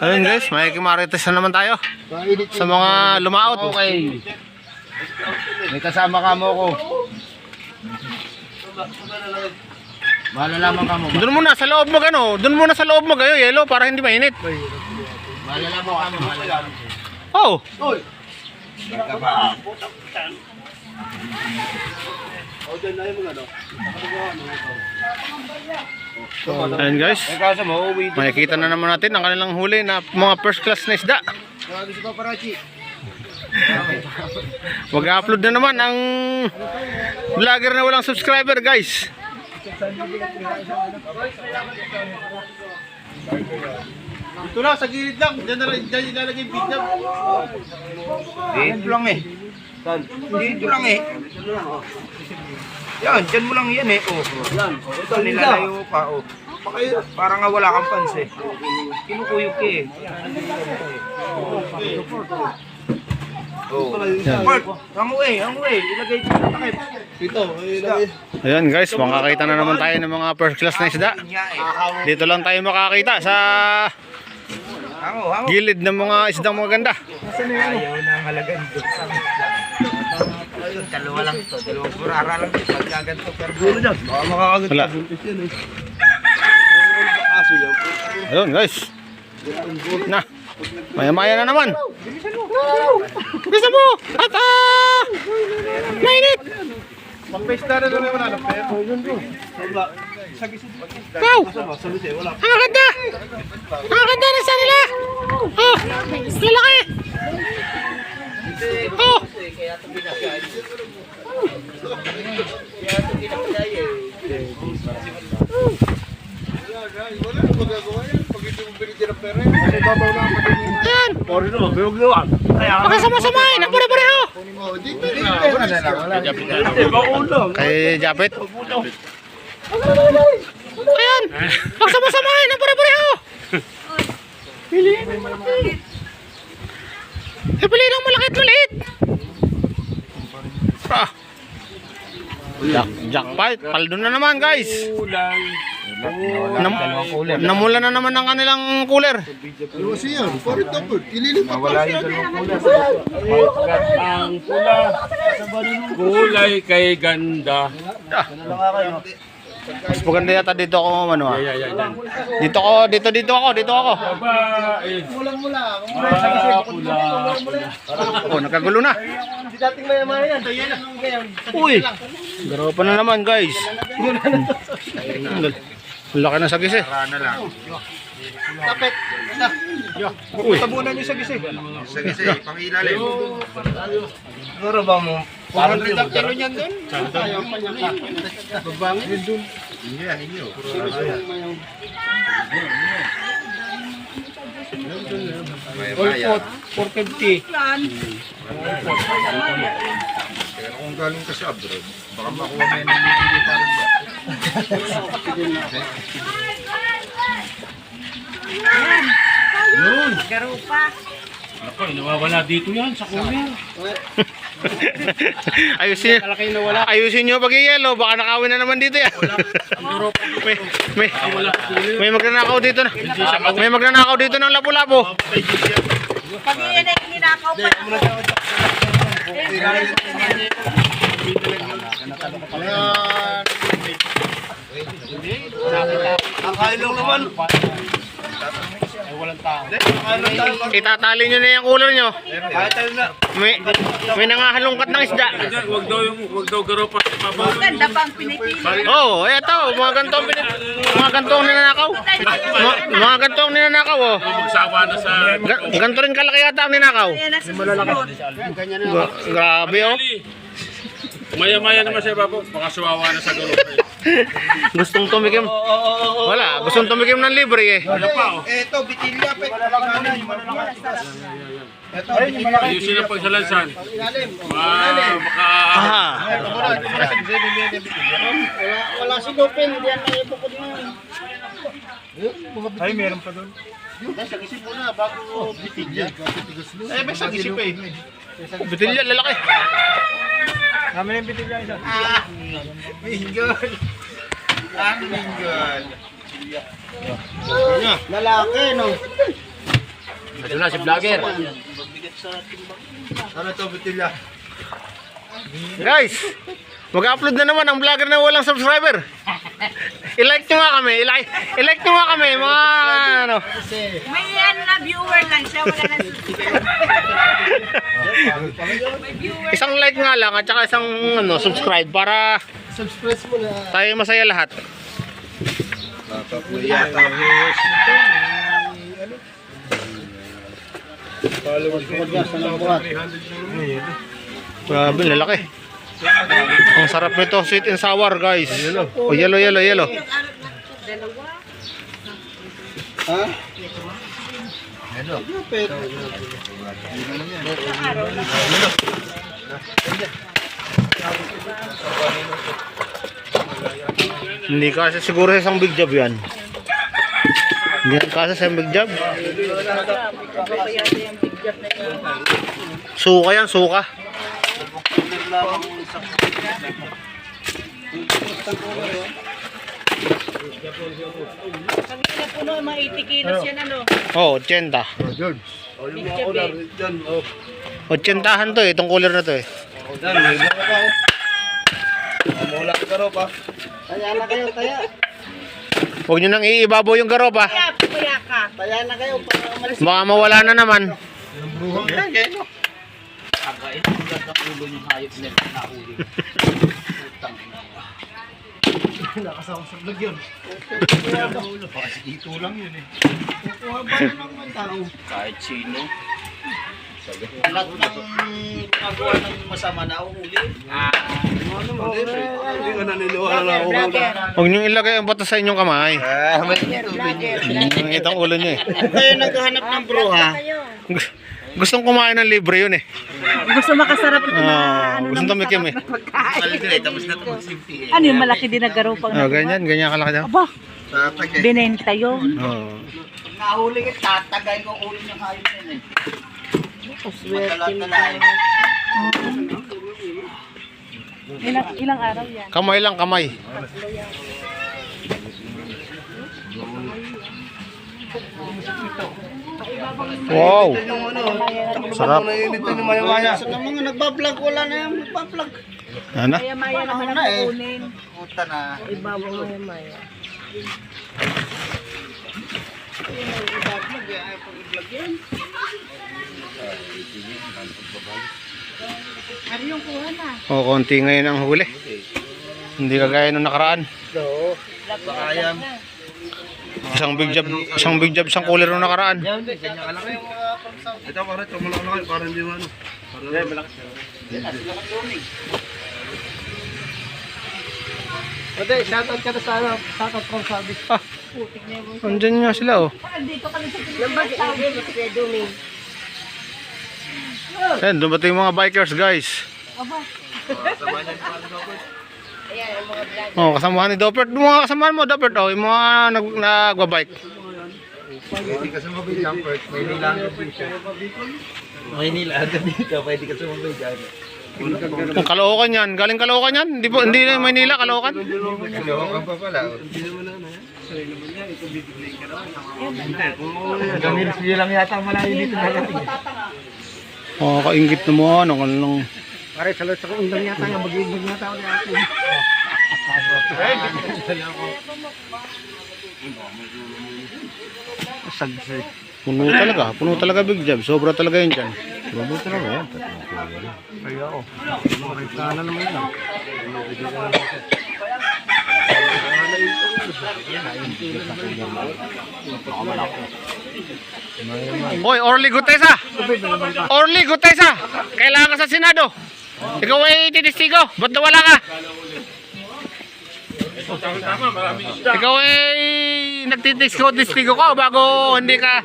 Ayun guys, may kimarites na naman tayo sa mga lumaot. Okay. May kasama ka mo ko. Malalaman ka mo. Doon muna sa loob mag ano, doon muna sa loob mag ayo, yelo para hindi mainit. Malalaman ka mo. Malalaman. Oh. Oy. Ayun guys, makikita na naman natin ang kanilang huli na mga first class na isda. Mag-upload na naman ang vlogger na walang subscriber guys. Ito lang, sa gilid lang. Diyan ilalagay yung bigyan. Dito lang eh. Dito lang eh. Yan, dyan mo lang yan eh. Oh. Ito nilalayo pa. Oh. Parang nga wala kang pansin. Kinukuyog ka eh. Oh. Mark, hanguwi. Ilagay dito sa takip. Ito, ilagay. Ayan guys, makakita na naman tayo ng mga first class na isda. Dito lang tayo makakita sa Hango. gilid ng mga isdang maganda. Ayaw na halagan doon sa dalawa lang to. Dalawang burara lang ito. Pagkaganto per bulo dyan. Baka makakagat Wala. sa buntis yan eh. Aso yan. Ayun guys. Na. Maya-maya na naman. Bisa mo. At mainit. Pag-pesta na naman wala. Pero yun doon. Wala. Wow. Sabi wala. Ang ganda. Ang ganda na sa nila. Oh. Lalaki. Oh. Wala na magagawa yan. Pag hindi mo binigyan ng pera yan. Kasi babaw lang ang pagkakas. Yan. Pori naman, biwag naman. Magkasama-samahin. Ang pare-pareho. Dito na. Wala na lang. Hindi, maulong. Kay Japet. Ayan. Magsama-samahin. Ang pare-pareho. Piliin ang malaki at maliit. Ah. Jackpot. Paldo na naman guys. Namula na naman ang kanilang cooler. Kasi yan, pori tapos. Ililipat Wala lang yung siya. dalawang pula. Ang pula, kulay kay ganda. Mas maganda yata dito ako ano ah. Yan. Dito ako. Babae. Mula. Pula. Oh, nagkagulo na. Hindi dating maya-maya yan. Dahil yan. Uy. Garo pa na naman guys. Ang laki na sagis eh. Tapet. Uy. Tabunan nyo sa gisi. Sige, pangilalim. Siguro ba mo? Parang 400 kilo niyan doon. Ayaw pa niya. Babangin yun doon. Hindi yan, inyo. All 450. Kaya kung galing ka sa abroad, baka makuha mo yan ng bibili pa rin ba? Yun. Garupa. Ako, nawawala dito yan sa cooler. Ayusin nyo pag yelo, baka nakawin na naman dito yan. may magnanakaw dito na. May magnanakaw dito ng lapu-lapu. Pag iyan ay ninakaw pa Ang lang naman. Itatali nyo na yung cooler nyo. May nangahalongkat ng isda. Wag daw garo pa sa babaw. Ganda bang pinipili? Oh, eto, mga gantong ninanakaw. Mga gantong ninanakaw oh. Magsawa na sa... Ganto rin kalaki yata ang ninakaw. Ayan na sa susunod. Grabe oh. Maya-maya naman siya babo. Baka suwawa na sa garo. Gustong tumikim. Wala, gustong tumikim ng libre eh. Ano pa oh. Ito, bitilya. Ito, Ayusin ang pagsalansan. Aha. Wala si Lupin. Hindi yan na ipupod mo. Ay, meron pa doon. Sa gisip muna bago bitilya. Eh, may sa gisip eh. Bitilya, lalaki. Namin yung bitilya isa. Minggol! Ang minggol! Lalaki, no? Ito na si vlogger. Ano to, Butilya? Guys, mag-upload na naman ang vlogger na walang subscriber. I-like nyo nga kami, i-like nyo nga kami, mga ano. May ano na viewer lang siya, wala na subscriber. May viewer. Isang like nga lang at saka isang ano, subscribe para Subscribe mo na. tayo masaya lahat. Nakakuya ka viewers nito. Followers ko na 300 Grabe, lalaki. Ang sarap nito, sweet and sour, guys. Oh, yellow. Dalawa. Ha? Hindi kasi siguro sa isang big job yan. Hindi yan kasi sa isang big job. Suka yan, suka. Pag inapuno, mga 80 kilos yan ano. Oh, 80. George. O yung mga ular dyan. O. 80han to eh, itong cooler na to eh. O dan, may mga ka o. Mula ka karo pa. Taya na kayo, taya. Huwag nyo nang iibabaw yung garop ah. Kaya, pumaya ka. Taya na kayo para umalis. Baka mawala na naman. Nakasama sa vlog yun. Ito lang yun eh. Kukuha ba yun ng mga tao? Kahit sino. Lahat ng gumagawa ng masama na uhuli. Hindi ka naniniwala na ako. Huwag nyo ilagay ang bato sa inyong kamay. May Ang itang ulo nyo eh. Kayo naghahanap ng bruha. Gustong kumain ng libre yun eh. Gusto makasarap ito Ah, gustong tumikim eh. Tapos na ito magsimpi. Ano yung malaki din na garupang Oh, ganyan kalaki daw. Aba, tatag eh. binenta yun. Oh. Pag nahuli ka, tatagay ko ulo ng hayop yun eh. Matalat-talat. Ilang araw yan? Kamay lang, kamay. Wow. Sarap. Nainit yung maya-maya. Sa mga nagbablog, wala na yung nagbablog. Ano? Maya-maya naman ang kukunin. Puta na. Ibabaw maya-maya. Ano yung kuha na? Oh, konti ngayon ang huli. Hindi kagaya nung nakaraan. Baka yan. Isang big job, isang cooler nung nakaraan. Ito para ito, malaki para hindi mo ano. Ate, shoutout ka na sa ano. Shoutout from Sabi. Ah, andyan nga sila oh. Dito kami sa Pilipinas. Ayan, dumating yung mga bikers guys. Oh, kasamahan ni Dopert. Yung mga kasamahan mo, Dopert, oh, yung mga nagbabike. Pwede ka sumabay jumper. May nilang dito. May nilaga dito. Pwede ka sumabay dyan. Kung Caloocan yan, galing Caloocan yan. Hindi na Maynila, Caloocan. Caloocan pa pala. Gamil siya lang yata malayo dito narating. Oh, kaingit naman. Ang lang. Pare, salat sa undang yata nga. Mag-ibig yata ako ni ate. Puno talaga big job. Sobra talaga yun dyan. Bago talaga yan. Kaya ako. Sana naman yan. Hoy, Orly Gutesa! Orly Gutesa! Kailangan ka sa Senado. Ikaw ay titistigo. Ba't nawala ka? Tama, maraming isda. Ikaw ay nagtitistigo ka bago hindi ka.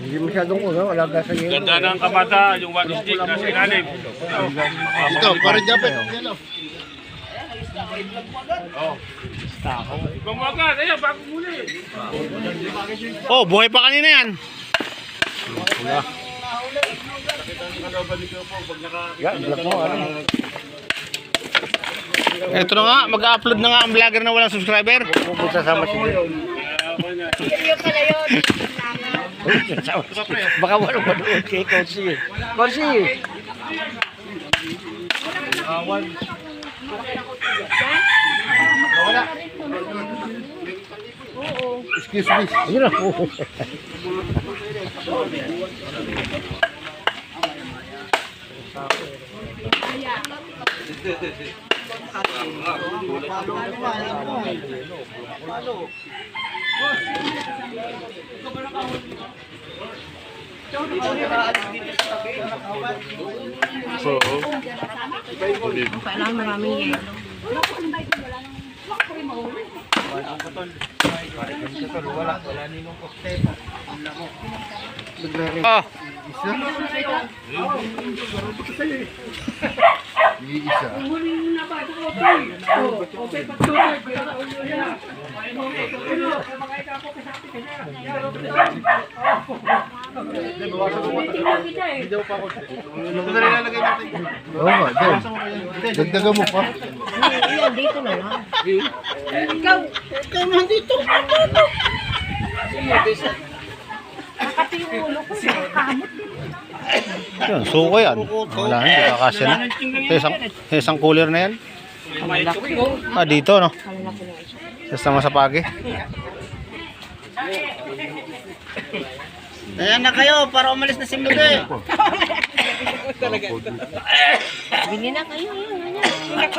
Hindi masyadong ulang. Wala ka sa iyo. Ganda ng kamata, yung one stick na sa ilalim. Ito, parang dapat. Oh. Ibang agad, ayan, bago muli. Oh, buhay pa kanina yan. Ito na nga, mag-upload na nga ang vlogger na walang subscriber. Pupunta sama si Video pala yun. Baka walang manood kay Corsi. Corsi! Excuse me. Ayun ako. Kailangan maraming yelo. Oh, Iisa. Ito na rin lalagay natin. Oo nga, doon. Dagdagan mo pa. yun, suko yan. Wala na, hindi kakasya na. Sa isang cooler na yan. Ah, dito, no? Sa pagi. Ayan na kayo para umalis na si Mude. Bili na kayo.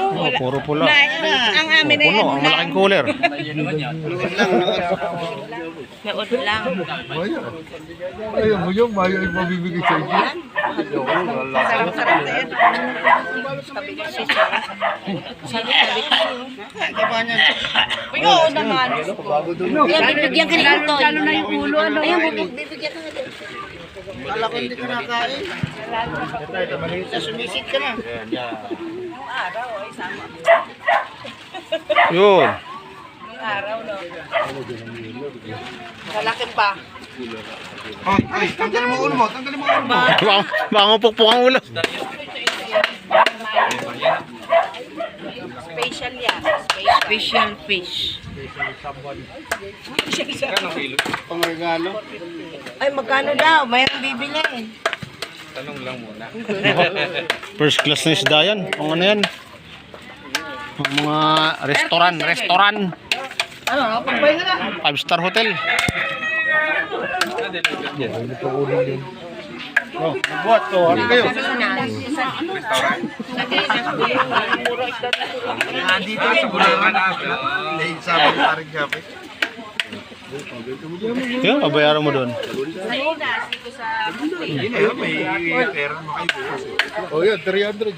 Oh, puro pula. Ang amin na Puno, ang malaking cooler. Naot lang. Maya. Ayaw mo yung Maya ay mabibigay sa inyo. Sarap-sarap na yan. Sabi ko siya. Sabi ko. Oo naman. Yan, bibigyan ka ni Anton. Lalo na yung ulo. Ayun, bibigyan ka natin. Kala ko hindi ka nakain. Sumisit ka na. Araw, ay sama. Yun. Araw, no? Malaki pa. Ay, tanggalin mo ulo mo. Tanggalin mo ulo mo. Baka mapukpuk ang ulo. Special yan. Special fish. Pangregalo. Ay, magkano daw? Mayroong bibili. First class na isda yan. Ang ano yan? Ang mga restaurant. Ano, pagbay ka na. 5-star hotel. Buat to, ano kayo? Dito sa Bulacan. Sabi ni Paring Gapi. Yun, pabayaran mo doon. Sa'yo na, sito sa Hindi na yun, may pera mo kayo. O yan, 300.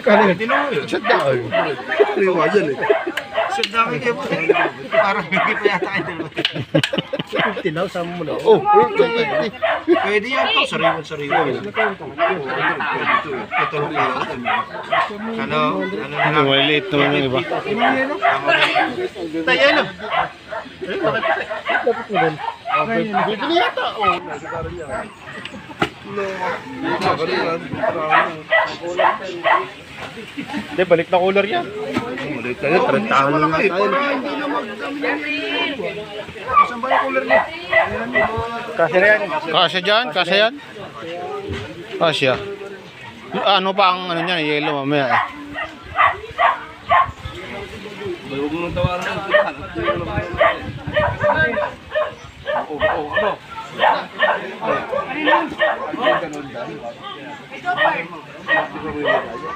Hindi na mo yun. Siya daan. Liwa dyan eh. So, dami kayo. Parang hindi pa yata kayo dalawa. Tinaw, sama mo na. Oh, Pwede yan to. Sariwan. Ito lang kayo. Ano na lang. Maliliit naman yung iba. Tayo na. bibili yata. Oh. Hindi, balik na cooler yan. Ulit tayo, 30 lang nga tayo. Saan ba yung cooler niya? Kasya dyan, kasya yan. Kasya. Ano pa ang ano niyan, yellow mamaya eh. Huwag mo nang tawaran ng tuhan.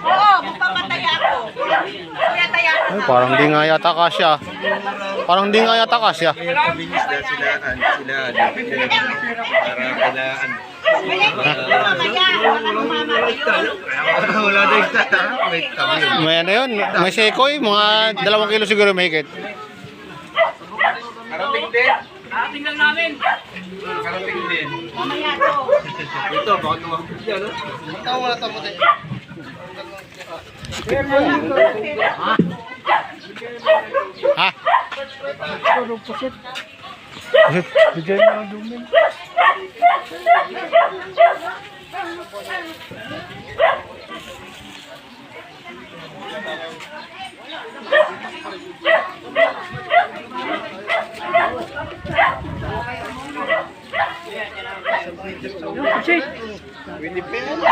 Oo, magpapataya ako. Kuya, taya ka Ay, parang di nga yata kasya. Parang di nga yata kasya. Binis na sila. Para kailangan. Wala na isa. Wait kami. May ano yun, may sekoy, mga 2 kilo siguro may higit. Karating din. Karating din. Mamaya to. Ito, baka naman. Yan, no? Wala tamo din. Ha? Bigyan mo ang dumi.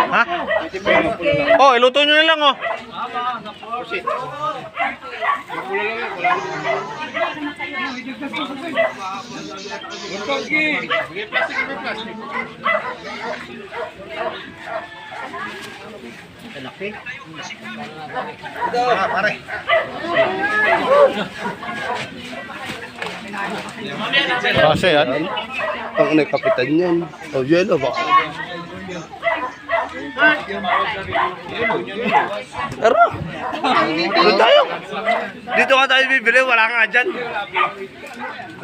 Ha? Oh, iluto nyo na lang oh. Pare. Kasi yan. Ang kapitan yan. O, yelo ba? Tara! Doon tayo! Dito nga tayo bibili, wala nga dyan.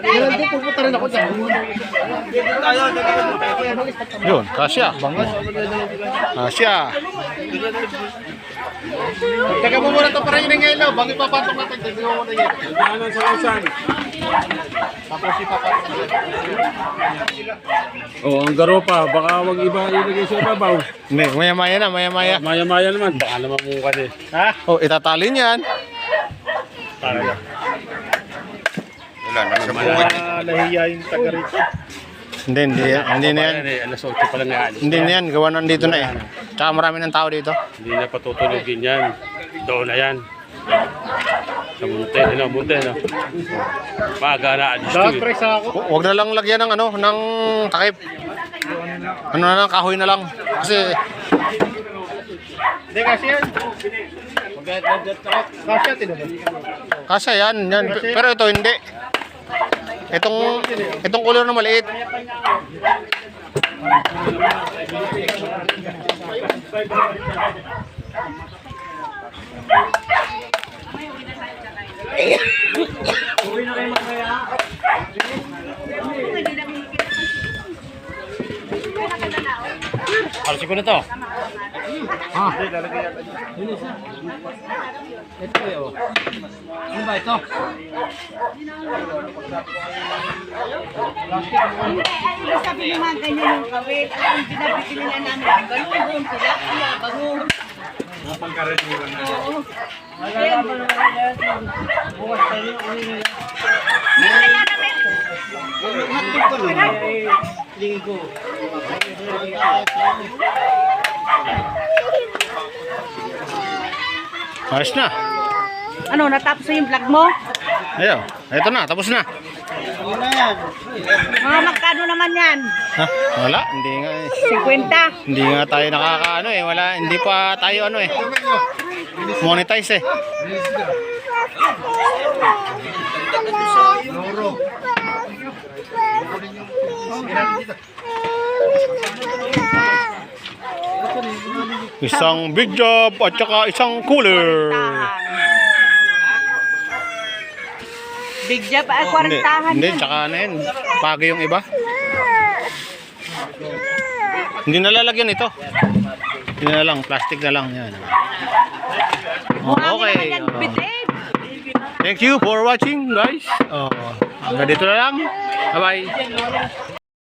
Dito pupunta rin ako dyan. Yun, kasya. Kasya. Teka mo muna ito para yun ang ilaw. Bago ipapatong natin, tignan mo muna yun. Daanan sa usan. Tapos ipapatong natin. Oh, ang garopa, baka wag iba ilagay sa ibabaw. Hindi, maya-maya na, maya-maya. Maya-maya naman, baka naman mong kani. Ha? Oh, itatali niyan. Wala, nasa buwan. Nahiya yung taga rito. Hindi na yan. Alas 8 pa lang yan. Hindi na yan, gawa nandito na eh. Tsaka marami ng tao dito. Hindi na patutulogin yan. Doon na yan. Sa munti, munti, no? Paga na alis to Dapat eh. presa ako. Huwag na lang lagyan ng ano, ng takip. Ano na lang, kahoy na lang. Kasi, Hindi kasi yan. Kasi yan, kasi yan. Pero ito hindi. Itong kulor na maliit. Alisin ko na to. Sabi ng mga ganyan yung kawit. Ang binabili na namin. Ganun sila. Bangun. Ayos na. Ano, natapos na yung vlog mo? Ayun, ito na, tapos na. Mga magkano naman yan? Ha? Wala, hindi nga eh. 50. Hindi nga tayo nakakaano eh. Wala, hindi pa tayo ano eh. Monetize eh. Isang big job at saka isang cooler. Big job, ay Hindi, 40-han. hindi, tsaka ano yan. Pagi yung iba. Hindi nalalagyan ito. Hindi na lang, plastic na lang yan. Oh, okay. Yan, bitin. Thank you for watching guys. Hanggang dito na lang. Bye bye.